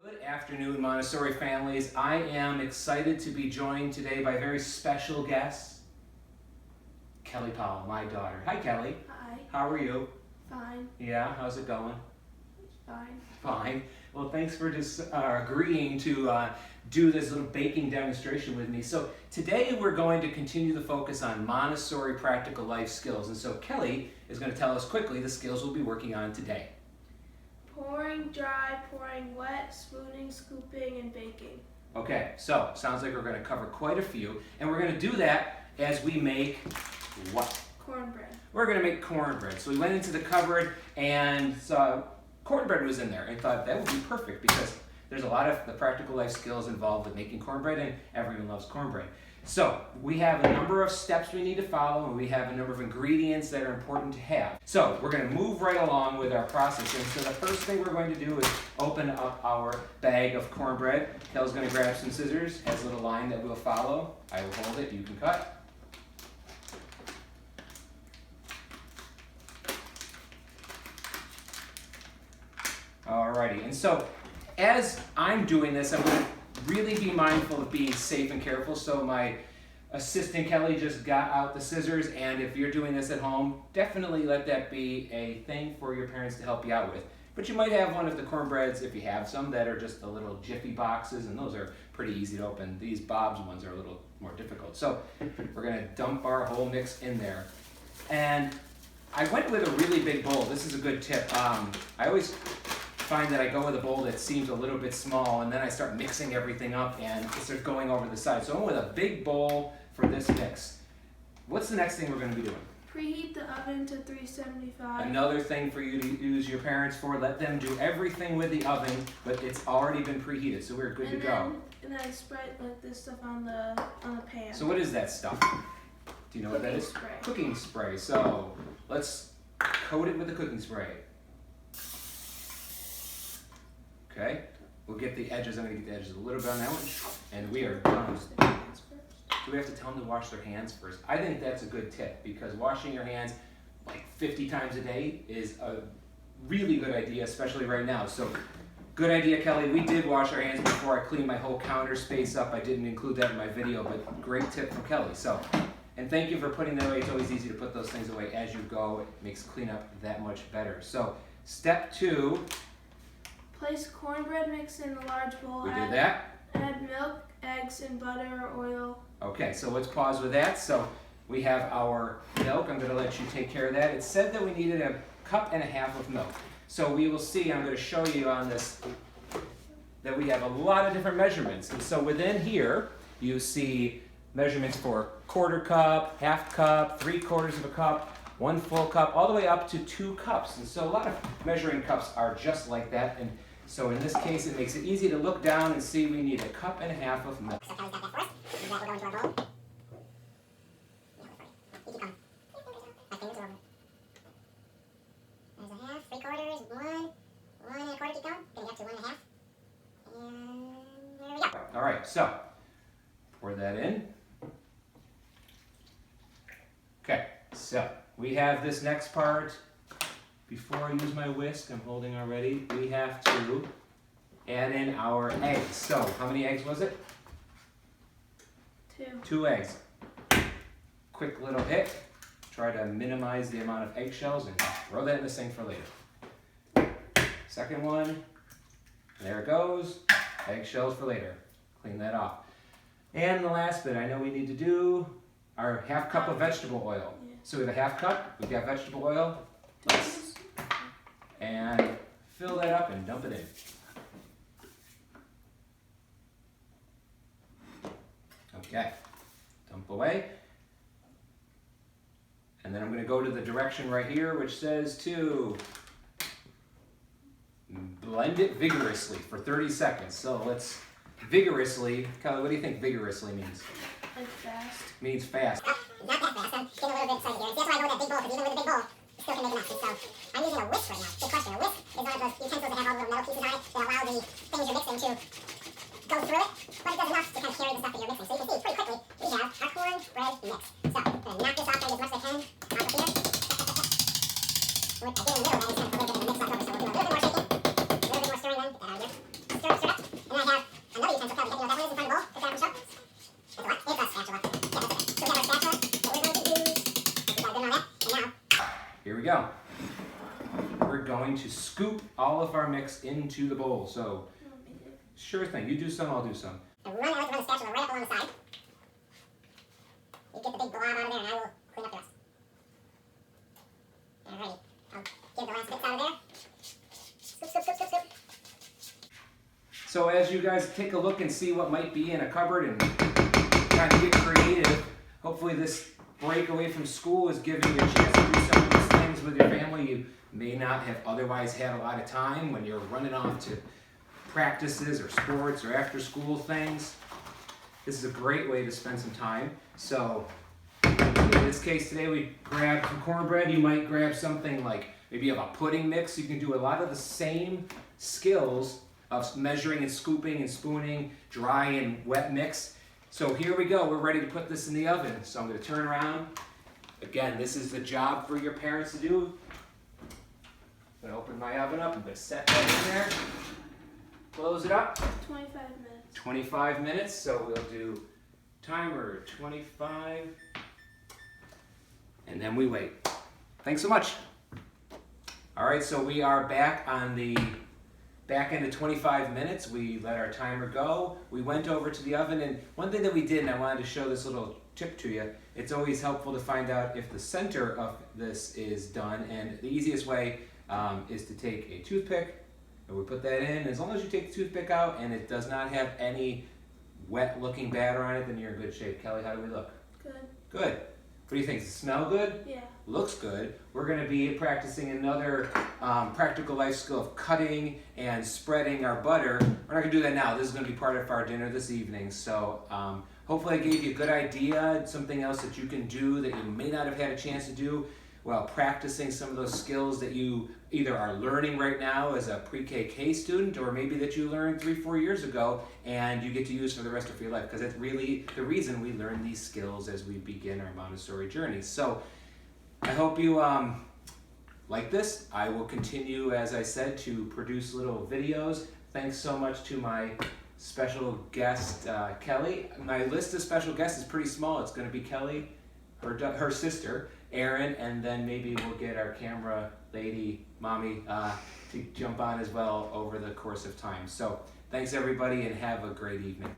Good afternoon, Montessori families. I am excited to be joined today by a very special guest, Kelly Powell, my daughter. Hi, Kelly. Hi. How are you? Fine. Yeah, how's it going? Fine. Fine. Well, thanks for just agreeing to do this little baking demonstration with me. So today we're going to continue the focus on Montessori practical life skills. And so Kelly is going to tell us quickly the skills we'll be working on today. Pouring dry, pouring wet, spooning, scooping, and baking. Okay, so sounds like we're going to cover quite a few, and we're going to do that as we make what? Cornbread. We're going to make cornbread. So we went into the cupboard and saw cornbread was in there and thought that would be perfect because there's a lot of the practical life skills involved with making cornbread, and everyone loves cornbread. So we have a number of steps we need to follow, and we have a number of ingredients that are important to have. So we're going to move right along with our process. And so the first thing we're going to do is open up our bag of cornbread. Kel's going to grab some scissors, has a little line that we'll follow. I will hold it, you can cut. Alrighty, and so as I'm doing this, I'm going to really be mindful of being safe and careful. So my assistant Kelly just got out the scissors, and if you're doing this at home, definitely let that be a thing for your parents to help you out with. But you might have one of the cornbreads, if you have some, that are just the little Jiffy boxes, and those are pretty easy to open. These Bob's ones are a little more difficult. So we're going to dump our whole mix in there. And I went with a really big bowl. This is a good tip. I always find that I go with a bowl that seems a little bit small, and then I start mixing everything up and it starts going over the side. So I went with a big bowl for this mix. What's the next thing we're going to be doing? Preheat the oven to 375. Another thing for you to use your parents for, let them do everything with the oven, but it's already been preheated, so we're good to go. And then spread like this stuff on the pan. So what is that stuff? Do you know what that is? Spray. Cooking spray. So let's coat it with the cooking spray. Okay, we'll get the edges. I'm going to get the edges a little bit on that one, and we are done. Do we have to tell them to wash their hands first? I think that's a good tip, because washing your hands like 50 times a day is a really good idea, especially right now. So good idea, Kelly. We did wash our hands before I cleaned my whole counter space up. I didn't include that in my video, but great tip from Kelly. So, and thank you for putting that away. It's always easy to put those things away as you go. It makes cleanup that much better. So step 2. Place cornbread mix in a large bowl. We did that. Add milk, eggs, and butter or oil. Okay, so let's pause with that. So we have our milk. I'm going to let you take care of that. It said that we needed 1.5 cups of milk. So we will see, I'm going to show you on this, that we have a lot of different measurements. And so within here, you see measurements for 1/4 cup, 1/2 cup, 3/4 cup, 1 full cup, all the way up to 2 cups. And so a lot of measuring cups are just like that. And so in this case, it makes it easy to look down and see we need 1.5 cups of milk. So Kelly's got that for us. Is that we'll go into our bowl? You keep going. My fingers are over. There's 1/2, 3/4, 1, 1 1/4, keep going. Gonna get to 1 1/2. And there we go. All right, so pour that in. Okay, so we have this next part. Before I use my whisk, I'm holding already, we have to add in our eggs. So how many eggs was it? 2. 2 eggs. Quick little hit. Try to minimize the amount of eggshells and throw that in the sink for later. Second one. There it goes. Eggshells for later. Clean that off. And the last bit I know we need to do our 1/2 cup of vegetable oil. Yeah. So we have a 1/2 cup. We've got vegetable oil. And fill that up and dump it in. Okay, dump away. And then I'm going to go to the direction right here which says to blend it vigorously for 30 seconds. So let's vigorously, Kelly, what do you think vigorously means? Like fast. Means fast. Not that fast. I'm getting a little bit excited here. That's why I go with that big bowl, because even with a big bowl, still can make enough. So I'm using a whisk right now. Good question. A whisk is one of those utensils that have all the little metal pieces on it that allow the things you're mixing to go through it, but it does enough to kind of carry the stuff that you're mixing. So you can see pretty quickly we have our cornbread mix. So I'm going to knock this off as much as I can off of here. What I did in the middle of that is kind of a little bit of a mix left over, so we'll do a little bit more shaking, a little bit more stirring then. Stir it up. we go. We're going to scoop all of our mix into the bowl. So, sure thing. You do some, I'll do some. I like to run the spatula right up along the side. You get the big blob out of there, and I will clean up the rest. Alrighty. I'll get the last bits out of there. Scoop, scoop, scoop, scoop, scoop. So as you guys take a look and see what might be in a cupboard and kind of get creative, hopefully this break away from school is giving you a chance to do some of these things with your family you may not have otherwise had a lot of time when you're running off to practices or sports or after school things. This is a great way to spend some time. So in this case today we grabbed some cornbread. You might grab something like maybe you have a pudding mix. You can do a lot of the same skills of measuring and scooping and spooning, dry and wet mix. So here we go, we're ready to put this in the oven. So I'm gonna turn around. Again, this is the job for your parents to do. I'm gonna open my oven up, I'm gonna set that in there. Close it up. 25 minutes. 25 minutes, so we'll do timer 25. And then we wait. Thanks so much. All right, so we are back on the back end of 25 minutes. We let our timer go. We went over to the oven, and one thing that we did, and I wanted to show this little tip to you, it's always helpful to find out if the center of this is done, and the easiest way is to take a toothpick, and we put that in. As long as you take the toothpick out and it does not have any wet looking batter on it, then you're in good shape. Kelly, how do we look? Good. Good. What do you think? Does it smell good? Yeah. Looks good. We're going to be practicing another practical life skill of cutting and spreading our butter. We're not going to do that now. This is going to be part of our dinner this evening. So hopefully I gave you a good idea, something else that you can do that you may not have had a chance to do while practicing some of those skills that you either are learning right now as a pre-KK student, or maybe that you learned 3-4 years ago and you get to use for the rest of your life, because that's really the reason we learn these skills as we begin our Montessori journey. So I hope you like this. I will continue, as I said, to produce little videos. Thanks so much to my special guest, Kelly. My list of special guests is pretty small. It's going to be Kelly, her sister, Erin, and then maybe we'll get our camera lady, Mommy, to jump on as well over the course of time. So thanks everybody, and have a great evening.